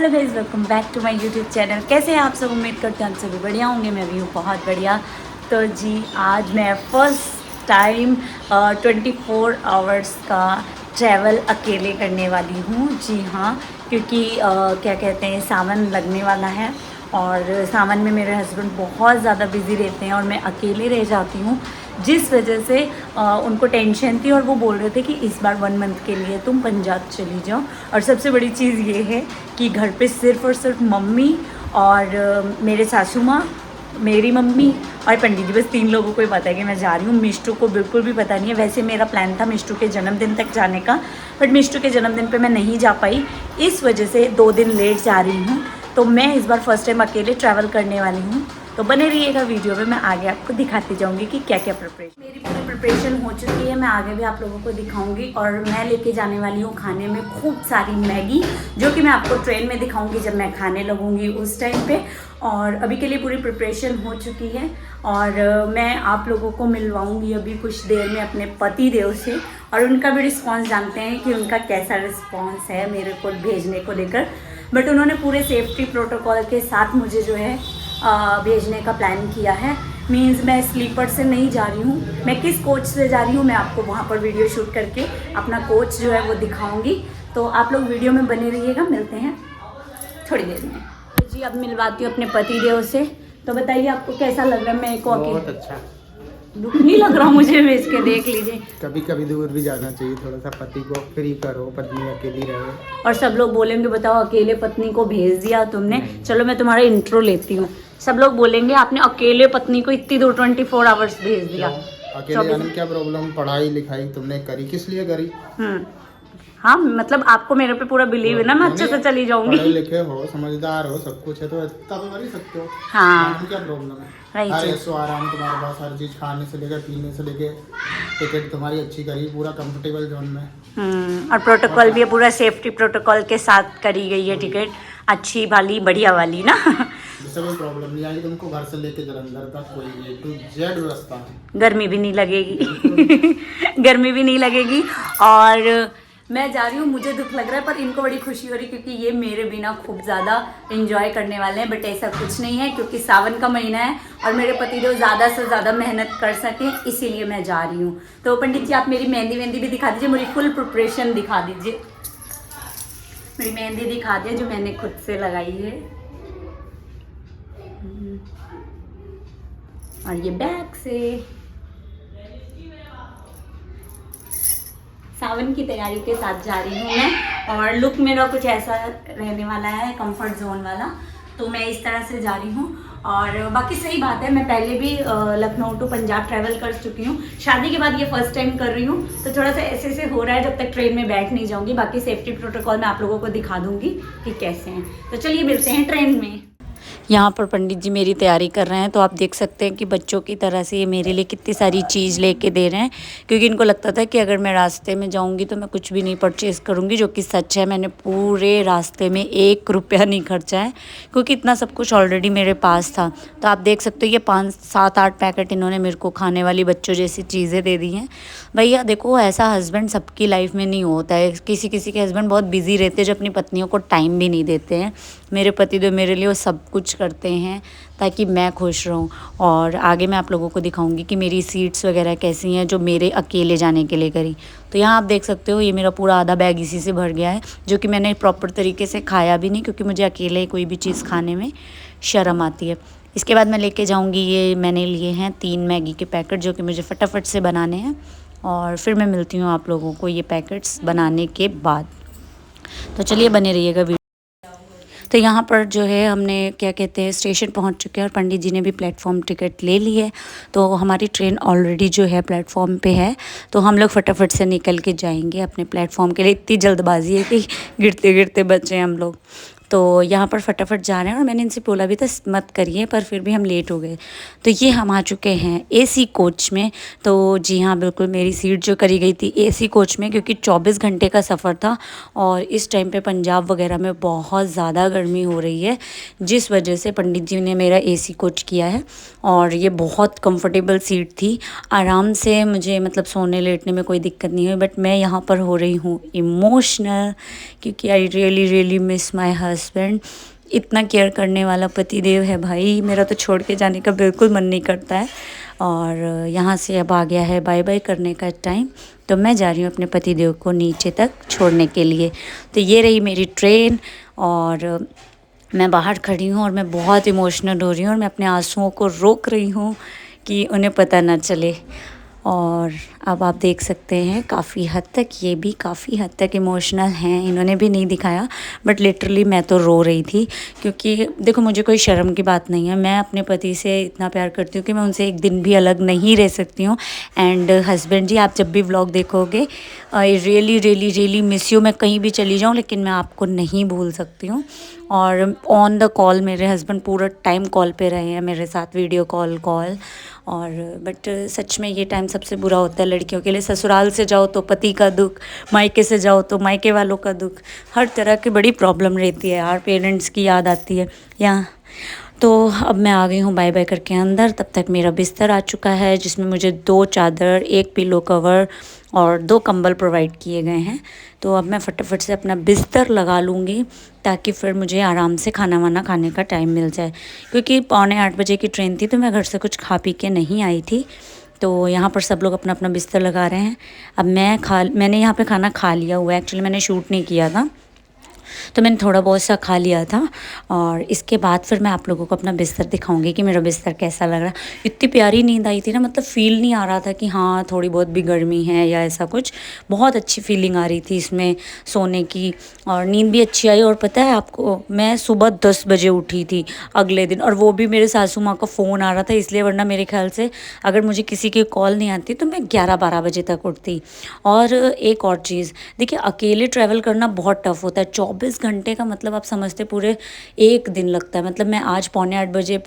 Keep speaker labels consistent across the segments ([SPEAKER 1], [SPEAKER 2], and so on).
[SPEAKER 1] Hello guys, welcome back to my YouTube channel. कैसे हैं आप सब? उम्मीद करते हैं आप सभी बढ़िया होंगे। मैं भी हूँ बहुत बढ़िया। तो जी आज मैं फर्स्ट टाइम 24 आवर्स का ट्रैवल अकेले करने वाली हूँ। जी हाँ, क्योंकि क्या कहते हैं, सावन लगने वाला है और सावन में मेरे हस्बैंड बहुत ज़्यादा बिज़ी रहते हैं और मैं अकेले रह जाती हूँ, जिस वजह से उनको टेंशन थी और वो बोल रहे थे कि इस बार 1 मंथ के लिए तुम पंजाब चली जाओ। और सबसे बड़ी चीज़ ये है कि घर पे सिर्फ़ और सिर्फ मम्मी और मेरे सासू माँ, मेरी मम्मी और पंडित जी, बस 3 लोगों को ही पता है कि मैं जा रही हूँ। मिष्टू को बिल्कुल भी पता नहीं है। वैसे मेरा प्लान था मिष्टू के जन्मदिन तक जाने का, बट मिष्टू के जन्मदिन पे मैं नहीं जा पाई, इस वजह से 2 दिन लेट जा रही हूँ। तो मैं इस बार फर्स्ट टाइम अकेले ट्रैवल करने वाली हूँ। तो बने रहिएगा वीडियो में, मैं आगे आपको दिखाती जाऊँगी कि क्या क्या प्रिपरेशन, मेरी पूरी प्रिपरेशन हो चुकी है। मैं आगे भी आप लोगों को दिखाऊंगी और मैं लेके जाने वाली हूँ खाने में खूब सारी मैगी, जो कि मैं आपको ट्रेन में दिखाऊंगी जब मैं खाने लगूंगी उस टाइम पे। और अभी के लिए पूरी प्रिपरेशन हो चुकी है और मैं आप लोगों को मिलवाऊंगी अभी कुछ देर में अपने पति देव से, और उनका भी रिस्पॉन्स जानते हैं कि उनका कैसा रिस्पॉन्स है मेरे को भेजने को लेकर। बट उन्होंने पूरे सेफ्टी प्रोटोकॉल के साथ मुझे जो है भेजने का प्लान किया है। मीन्स मैं स्लीपर से नहीं जा रही हूँ, मैं किस कोच से जा रही हूँ मैं आपको वहाँ पर वीडियो शूट करके अपना कोच जो है वो दिखाऊंगी। तो आप लोग वीडियो में बने रहिएगा, मिलते हैं थोड़ी देर में। तो जी अब मिलवाती हूँ अपने पति देव से। तो बताइए आपको कैसा लग रहा है मेरे को?
[SPEAKER 2] बहुत अच्छा।
[SPEAKER 1] दुख नहीं लग रहा मुझे भेज के? देख लीजिए,
[SPEAKER 2] कभी कभी दूर भी जाना चाहिए, थोड़ा सा पति को फ्री करो, पत्नी अकेली रहे।
[SPEAKER 1] और सब लोग बोलेंगे बताओ अकेले पत्नी को भेज दिया तुमने। चलो मैं तुम्हारा इंट्रो लेती हूँ। सब लोग बोलेंगे आपने अकेले पत्नी को इतनी दूर 24 आवर्स भेज दिया।
[SPEAKER 2] अकेले जाने में क्या प्रॉब्लम? पढ़ाई लिखाई तुमने करी, किस लिए करी?
[SPEAKER 1] हाँ, मतलब आपको मेरे पे पूरा बिलीव है ना, मैं अच्छे से चली जाऊंगी।
[SPEAKER 2] पढ़े लिखे हो, समझदार हो, सब कुछ है तो इतना तो कर ही सकते हो।
[SPEAKER 1] हाँ,
[SPEAKER 2] क्या प्रॉब्लम है?
[SPEAKER 1] राइट।
[SPEAKER 2] हर ऐसो आराम तुम्हारे पास, हर चीज खाने से लेकर पीने से लेकर टिकट तुम्हारी अच्छी करी, पूरा कंफर्टेबल जोन में।
[SPEAKER 1] और प्रोटोकॉल भी है, पूरा सेफ्टी प्रोटोकॉल के साथ करी गई है टिकट, अच्छी वाली बढ़िया वाली ना।
[SPEAKER 2] जैसे कोई प्रॉब्लम नहीं आएगी तुमको, घर से लेके जलंधर तक कोई A to Z व्यवस्था है।
[SPEAKER 1] गर्मी भी नहीं लगेगी। गर्मी भी नहीं लगेगी। और मैं जा रही हूँ, मुझे दुख लग रहा है पर इनको बड़ी खुशी हो रही है क्योंकि ये मेरे बिना खूब ज़्यादा एंजॉय करने वाले हैं। बट ऐसा कुछ नहीं है क्योंकि सावन का महीना है और मेरे पतिदेव ज़्यादा से ज़्यादा मेहनत कर सकें, इसीलिए मैं जा रही हूँ। तो पंडित जी आप मेरी मेहंदी वेंदी भी दिखा दीजिए, मेरी फुल प्रिपरेशन दिखा दीजिए। मेरी मेहंदी दिखा दिए जो मैंने खुद से लगाई है। और ये बैग से सावन की तैयारी के साथ जा रही हूँ मैं। और लुक मेरा कुछ ऐसा रहने वाला है, कंफर्ट जोन वाला। तो मैं इस तरह से जा रही हूँ। और बाकी सही बात है, मैं पहले भी लखनऊ टू पंजाब ट्रैवल कर चुकी हूँ। शादी के बाद ये फर्स्ट टाइम कर रही हूँ, तो थोड़ा सा ऐसे ऐसे हो रहा है जब तक ट्रेन में बैठ नहीं जाऊँगी। बाकी सेफ्टी प्रोटोकॉल मैं आप लोगों को दिखा दूँगी कि कैसे हैं। तो चलिए मिलते हैं ट्रेन में। यहाँ पर पंडित जी मेरी तैयारी कर रहे हैं, तो आप देख सकते हैं कि बच्चों की तरह से ये मेरे लिए कितनी सारी चीज़ लेके दे रहे हैं, क्योंकि इनको लगता था कि अगर मैं रास्ते में जाऊँगी तो मैं कुछ भी नहीं परचेज़ करूँगी, जो कि सच है। मैंने पूरे रास्ते में 1 रुपया नहीं खर्चा है, क्योंकि इतना सब कुछ ऑलरेडी मेरे पास था। तो आप देख सकते हो ये 5, 7, 8 पैकेट इन्होंने मेरे को खाने वाली बच्चों जैसी चीज़ें दे दी हैं। भैया देखो, ऐसा हस्बैंड सबकी लाइफ में नहीं होता है। किसी किसी के हस्बैंड बहुत बिजी रहते हैं जो अपनी पत्नियों को टाइम भी नहीं देते हैं। मेरे पति तो मेरे लिए वो सब कुछ करते हैं ताकि मैं खुश रहूं। और आगे मैं आप लोगों को दिखाऊंगी कि मेरी सीट्स वगैरह कैसी हैं जो मेरे अकेले जाने के लिए करी। तो यहाँ आप देख सकते हो ये मेरा पूरा आधा बैग इसी से भर गया है, जो कि मैंने प्रॉपर तरीके से खाया भी नहीं, क्योंकि मुझे अकेले कोई भी चीज़ खाने में शर्म आती है। इसके बाद मैं लेके जाऊँगी, ये मैंने लिए हैं 3 मैगी के पैकेट, जो कि मुझे फटाफट से बनाने हैं। और फिर मैं मिलती हूँ आप लोगों को ये पैकेट्स बनाने के बाद। तो चलिए बने रहिएगा। तो यहाँ पर जो है हमने क्या कहते हैं स्टेशन पहुँच चुके हैं और पंडित जी ने भी प्लेटफॉर्म टिकट ले ली है। तो हमारी ट्रेन ऑलरेडी जो है प्लेटफॉर्म पे है, तो हम लोग फटाफट से निकल के जाएंगे अपने प्लेटफॉर्म के लिए। इतनी जल्दबाजी है कि गिरते गिरते बचे हम लोग। तो यहाँ पर फटाफट जा रहे हैं और मैंने इनसे बोला भी था मत करिए, पर फिर भी हम लेट हो गए। तो ये हम आ चुके हैं एसी कोच में। तो जी हाँ, बिल्कुल मेरी सीट जो करी गई थी एसी कोच में, क्योंकि 24 घंटे का सफ़र था और इस टाइम पे पंजाब वगैरह में बहुत ज़्यादा गर्मी हो रही है, जिस वजह से पंडित जी ने मेरा एसी कोच किया है। और ये बहुत कंफर्टेबल सीट थी, आराम से मुझे मतलब सोने लेटने में कोई दिक्कत नहीं हुई। बट मैं यहाँ पर हो रही हूँ इमोशनल, क्योंकि I really miss my husband. Husband, इतना केयर करने वाला पतिदेव है भाई, मेरा तो छोड़ के जाने का बिल्कुल मन नहीं करता है। और यहाँ से अब आ गया है बाय बाय करने का टाइम, तो मैं जा रही हूँ अपने पतिदेव को नीचे तक छोड़ने के लिए। तो ये रही मेरी ट्रेन और मैं बाहर खड़ी हूँ और मैं बहुत इमोशनल हो रही हूँ और मैं अपने आंसुओं को रोक रही हूँ कि उन्हें पता ना चले। और अब आप देख सकते हैं काफ़ी हद तक ये भी काफ़ी हद तक इमोशनल हैं, इन्होंने भी नहीं दिखाया बट लिटरली मैं तो रो रही थी। क्योंकि देखो मुझे कोई शर्म की बात नहीं है, मैं अपने पति से इतना प्यार करती हूँ कि मैं उनसे एक दिन भी अलग नहीं रह सकती हूँ। एंड हस्बैंड जी, आप जब भी व्लॉग देखोगे, I really really really miss you. मैं कहीं भी चली जाऊँ लेकिन मैं आपको नहीं भूल सकती हूँ। और ऑन द कॉल मेरे हस्बैंड पूरा टाइम कॉल पे रहे हैं मेरे साथ, वीडियो कॉल और बट सच में ये टाइम सबसे बुरा होता है लड़कियों के लिए। ससुराल से जाओ तो पति का दुख, मायके से जाओ तो मायके वालों का दुख, हर तरह की बड़ी प्रॉब्लम रहती है यार, पेरेंट्स की याद आती है यहाँ। तो अब मैं आ गई हूँ बाय बाय करके अंदर। तब तक मेरा बिस्तर आ चुका है जिसमें मुझे 2 चादर, 1 पिलो कवर और 2 कंबल प्रोवाइड किए गए हैं। तो अब मैं फटाफट से अपना बिस्तर लगा लूँगी ताकि फिर मुझे आराम से खाना वाना खाने का टाइम मिल जाए। क्योंकि 7:45 बजे की ट्रेन थी तो मैं घर से कुछ खा पी के नहीं आई थी। तो यहाँ पर सब लोग अपना अपना बिस्तर लगा रहे हैं। अब मैंने यहाँ पे खाना खा लिया हुआ है, एक्चुअली मैंने शूट नहीं किया था तो मैंने थोड़ा बहुत सा खा लिया था। और इसके बाद फिर मैं आप लोगों को अपना बिस्तर दिखाऊंगी कि मेरा बिस्तर कैसा लग रहा है। इतनी प्यारी नींद आई थी ना, मतलब फ़ील नहीं आ रहा था कि हाँ थोड़ी बहुत भी गर्मी है या ऐसा कुछ। बहुत अच्छी फीलिंग आ रही थी इसमें सोने की और नींद भी अच्छी आई। और पता है आपको, मैं सुबह 10 बजे उठी थी अगले दिन, और वो भी मेरे सासू माँ का फ़ोन आ रहा था इसलिए, वरना मेरे ख्याल से अगर मुझे किसी की कॉल नहीं आती तो मैं 11-12 बजे तक उठती। और एक और चीज़ देखिए, अकेले ट्रैवल करना बहुत टफ़ होता है। 24 घंटे का मतलब आप समझते पूरे एक दिन लगता है। मतलब मैं आज 7:45 बजे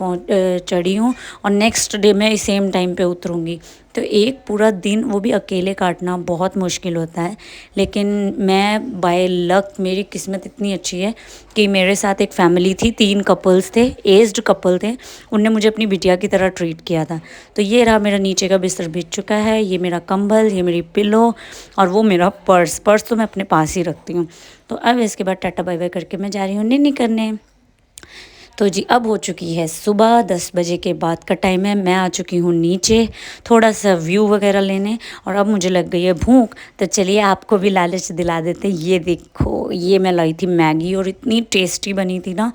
[SPEAKER 1] चढ़ी हूँ और नेक्स्ट डे मैं सेम टाइम पे उतरूँगी, तो एक पूरा दिन वो भी अकेले काटना बहुत मुश्किल होता है। लेकिन मैं बाय लक, मेरी किस्मत इतनी अच्छी है कि मेरे साथ एक फैमिली थी, 3 कपल्स थे, एज्ड कपल थे, उनने मुझे अपनी बिटिया की तरह ट्रीट किया था। तो ये रहा मेरा नीचे का बिस्तर बिछ चुका है, ये मेरा कंबल, ये मेरी पिलो और वो मेरा पर्स तो मैं अपने पास ही रखती हूँ। तो अब इसके बाद टाटा बाय बाय करके मैं जा रही हूँ निन्नी करने। तो जी अब हो चुकी है सुबह, 10 बजे के बाद का टाइम है। मैं आ चुकी हूँ नीचे थोड़ा सा व्यू वगैरह लेने और अब मुझे लग गई है भूख। तो चलिए आपको भी लालच दिला देते। ये देखो, ये मैं लाई थी मैगी और इतनी टेस्टी बनी थी ना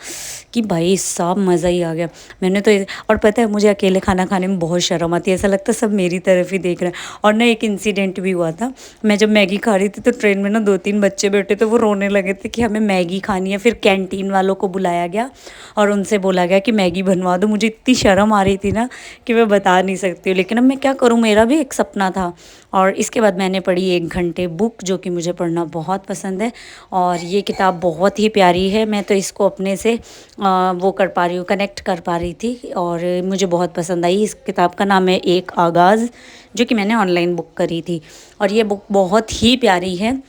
[SPEAKER 1] कि भाई साहब मज़ा ही आ गया। मैंने तो, और पता है मुझे अकेले खाना खाने में बहुत शर्म आती है, ऐसा लगता है सब मेरी तरफ ही देख रहे हैं। और ना एक इंसिडेंट भी हुआ था, मैं जब मैगी खा रही थी तो ट्रेन में ना 2-3 बच्चे बैठे तो वो रोने लगे थे कि हमें मैगी खानी है। फिर कैंटीन वालों को बुलाया गया और उनसे बोला गया कि मैगी बनवा दो। मुझे इतनी शर्म आ रही थी ना कि मैं बता नहीं सकती हूँ, लेकिन अब मैं क्या करूँ, मेरा भी एक सपना था। और इसके बाद मैंने पढ़ी 1 घंटे बुक, जो कि मुझे पढ़ना बहुत पसंद है और ये किताब बहुत ही प्यारी है। मैं तो इसको अपने से वो कर पा रही हूँ, कनेक्ट कर पा रही थी और मुझे बहुत पसंद आई। इस किताब का नाम है एक आगाज़, जो कि मैंने ऑनलाइन बुक करी थी और ये बुक बहुत ही प्यारी है।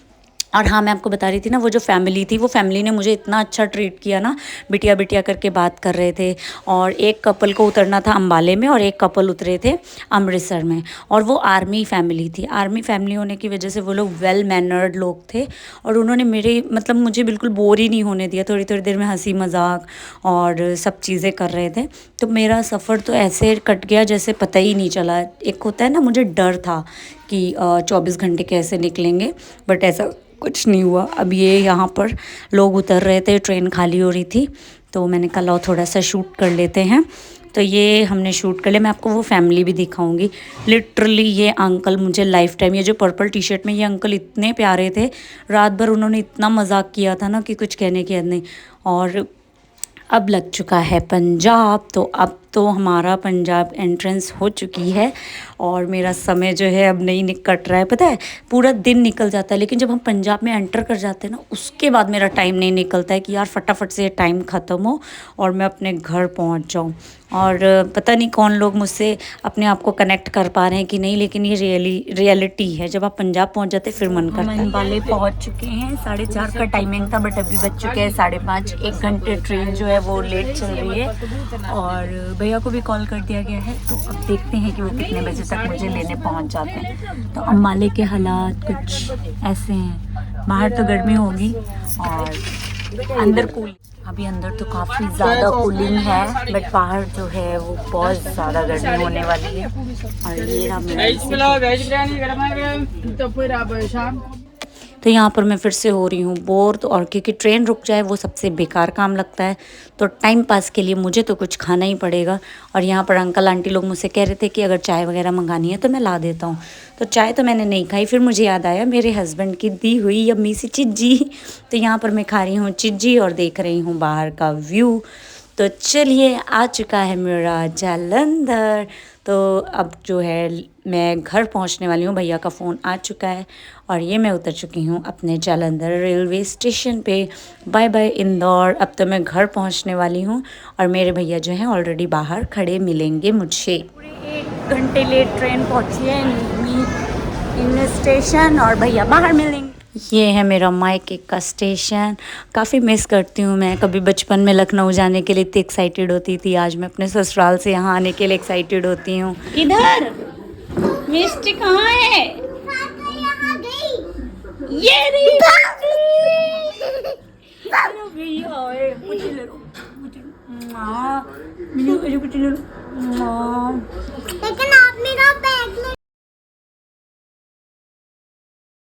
[SPEAKER 1] और हाँ, मैं आपको बता रही थी ना, वो जो फैमिली थी, वो फैमिली ने मुझे इतना अच्छा ट्रीट किया ना, बिटिया बिटिया करके बात कर रहे थे। और एक कपल को उतरना था अम्बाले में और एक कपल उतरे थे अमृतसर में, और वो आर्मी फैमिली थी। आर्मी फैमिली होने की वजह से वो लोग वेल मैनर्ड लोग थे और उन्होंने मुझे बिल्कुल बोर ही नहीं होने दिया। थोड़ी थोड़ी देर में हंसी मजाक और सब चीज़ें कर रहे थे। तो मेरा सफ़र तो ऐसे कट गया जैसे पता ही नहीं चला। एक होता है ना, मुझे डर था कि 24 घंटे कैसे निकलेंगे, बट ऐसा कुछ नहीं हुआ। अब ये यहाँ पर लोग उतर रहे थे, ट्रेन खाली हो रही थी, तो मैंने कहा लो थोड़ा सा शूट कर लेते हैं। तो ये हमने शूट कर लिया। मैं आपको वो फैमिली भी दिखाऊंगी। लिटरली ये अंकल मुझे लाइफ टाइम, ये जो पर्पल टी शर्ट में ये अंकल इतने प्यारे थे, रात भर उन्होंने इतना मजाक किया था ना कि कुछ कहने की हद नहीं। और अब लग चुका है पंजाब, तो अब तो हमारा पंजाब एंट्रेंस हो चुकी है और मेरा समय जो है अब नहीं कट रहा है। पता है पूरा दिन निकल जाता है, लेकिन जब हम पंजाब में एंटर कर जाते हैं ना, उसके बाद मेरा टाइम नहीं निकलता है कि यार फटाफट से टाइम ख़त्म हो और मैं अपने घर पहुंच जाऊं। और पता नहीं कौन लोग मुझसे अपने आप को कनेक्ट कर पा रहे हैं कि नहीं, लेकिन ये रियलिटी है। जब आप पंजाब पहुंच जाते फिर मन करता है। वाले पहुंच चुके हैं, 4:30 का टाइमिंग था बट अभी बज चुके हैं 5:30। 1 घंटे ट्रेन जो है वो लेट चल रही है और भैया को भी कॉल कर दिया गया है। तो अब देखते हैं कि वो कितने बजे तक मुझे लेने पहुंच जाते हैं। तो अम्बाले के हालात कुछ ऐसे हैं, बाहर तो गर्मी होगी और अंदर कूल। अभी अंदर तो काफ़ी ज़्यादा कूलिंग है, बट बाहर जो है वो बहुत ज़्यादा गर्मी होने वाली है। और ये रहा मेरा तो यहाँ पर मैं फिर से हो रही हूँ बोर। तो और क्योंकि ट्रेन रुक जाए वो सबसे बेकार काम लगता है, तो टाइम पास के लिए मुझे तो कुछ खाना ही पड़ेगा। और यहाँ पर अंकल आंटी लोग मुझसे कह रहे थे कि अगर चाय वगैरह मंगानी है तो मैं ला देता हूँ। तो चाय तो मैंने नहीं खाई, फिर मुझे याद आया मेरे हस्बैंड की दी हुई यम्मी सी चिज्जी। तो यहाँ पर मैं खा रही हूँ चिज्जी और देख रही हूँ बाहर का व्यू। तो चलिए, आ चुका है मेरा जालंधर। तो अब जो है मैं घर पहुंचने वाली हूँ, भैया का फ़ोन आ चुका है और ये मैं उतर चुकी हूँ अपने जालंधर रेलवे स्टेशन पे। Bye bye Indore. अब तो मैं घर पहुंचने वाली हूँ और मेरे भैया जो हैं ऑलरेडी बाहर खड़े मिलेंगे मुझे। पूरे 1 घंटे लेट ट्रेन पहुँची है इन स्टेशन और भैया बाहर मिलेंगे। ये है मेरा मायके का स्टेशन। काफ़ी मिस करती हूँ मैं। कभी बचपन में लखनऊ जाने के लिए इतनी एक्साइटेड होती थी, आज मैं अपने ससुराल से यहाँ आने के लिए एक्साइटेड होती हूँ। किधर मिस्टी कहाँ है? ये रही